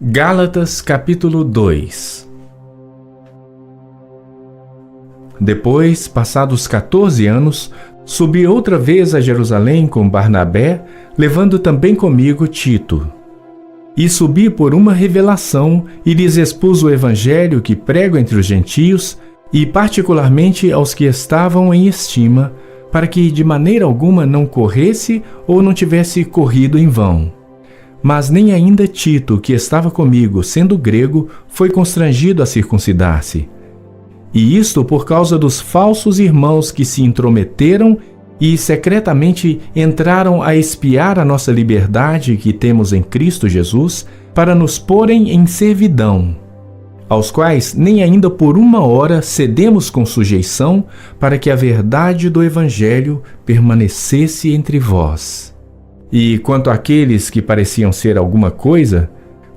Gálatas capítulo 2. Depois, passados 14 anos, subi outra vez a Jerusalém com Barnabé, levando também comigo Tito. E subi por uma revelação e lhes expus o evangelho que prego entre os gentios, e particularmente aos que estavam em estima, para que de maneira alguma não corresse ou não tivesse corrido em vão. Mas nem ainda Tito, que estava comigo, sendo grego, foi constrangido a circuncidar-se. E isto por causa dos falsos irmãos que se intrometeram e secretamente entraram a espiar a nossa liberdade que temos em Cristo Jesus, para nos porem em servidão, aos quais nem ainda por uma hora cedemos com sujeição, para que a verdade do Evangelho permanecesse entre vós. E quanto àqueles que pareciam ser alguma coisa,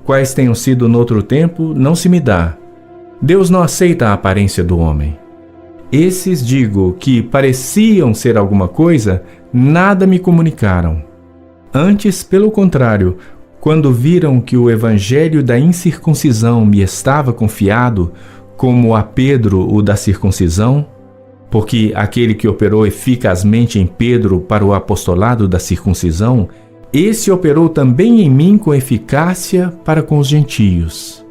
quais tenham sido noutro tempo, não se me dá. Deus não aceita a aparência do homem. Esses, digo, que pareciam ser alguma coisa, nada me comunicaram. Antes, pelo contrário, quando viram que o evangelho da incircuncisão me estava confiado, como a Pedro o da circuncisão, porque aquele que operou eficazmente em Pedro para o apostolado da circuncisão, esse operou também em mim com eficácia para com os gentios.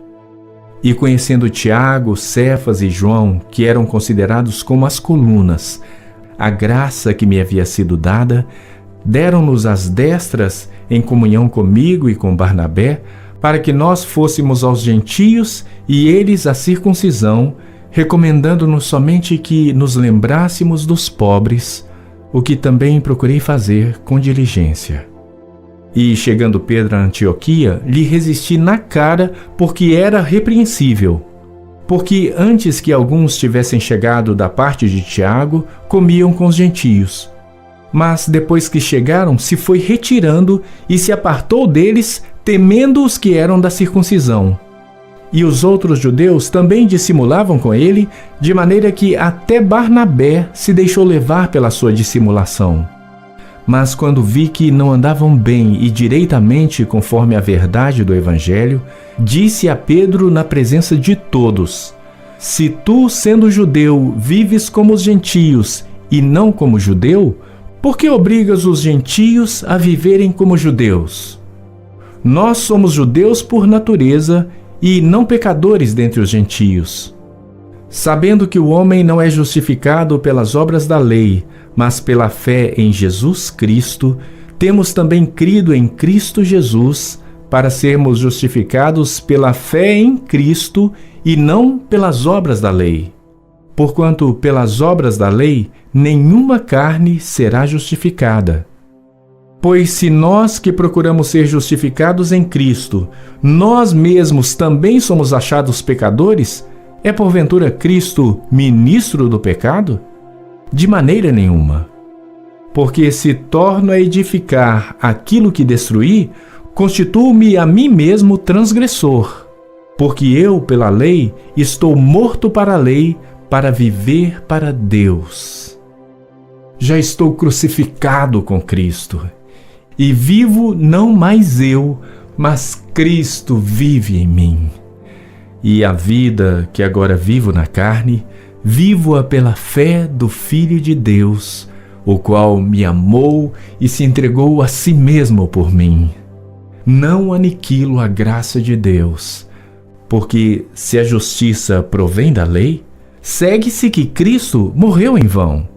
E conhecendo Tiago, Cefas e João, que eram considerados como as colunas, a graça que me havia sido dada, deram-nos as destras em comunhão comigo e com Barnabé, para que nós fôssemos aos gentios e eles à circuncisão, recomendando-nos somente que nos lembrássemos dos pobres, o que também procurei fazer com diligência. E, chegando Pedro a Antioquia, lhe resisti na cara, porque era repreensível. Porque antes que alguns tivessem chegado da parte de Tiago, comiam com os gentios. Mas depois que chegaram, se foi retirando e se apartou deles, temendo os que eram da circuncisão. E os outros judeus também dissimulavam com ele, de maneira que até Barnabé se deixou levar pela sua dissimulação. Mas quando vi que não andavam bem e direitamente conforme a verdade do Evangelho, disse a Pedro na presença de todos: Se tu, sendo judeu, vives como os gentios e não como judeu, por que obrigas os gentios a viverem como judeus? Nós somos judeus por natureza e não pecadores dentre os gentios. Sabendo que o homem não é justificado pelas obras da lei, mas pela fé em Jesus Cristo, temos também crido em Cristo Jesus, para sermos justificados pela fé em Cristo e não pelas obras da lei. Porquanto pelas obras da lei, nenhuma carne será justificada. Pois se nós que procuramos ser justificados em Cristo, nós mesmos também somos achados pecadores, é porventura Cristo ministro do pecado? De maneira nenhuma. Porque se torno a edificar aquilo que destruí, constituo-me a mim mesmo transgressor. Porque eu, pela lei, estou morto para a lei, para viver para Deus. Já estou crucificado com Cristo. E vivo não mais eu, mas Cristo vive em mim. E a vida que agora vivo na carne, vivo-a pela fé do Filho de Deus, o qual me amou e se entregou a si mesmo por mim. Não aniquilo a graça de Deus, porque se a justiça provém da lei, segue-se que Cristo morreu em vão.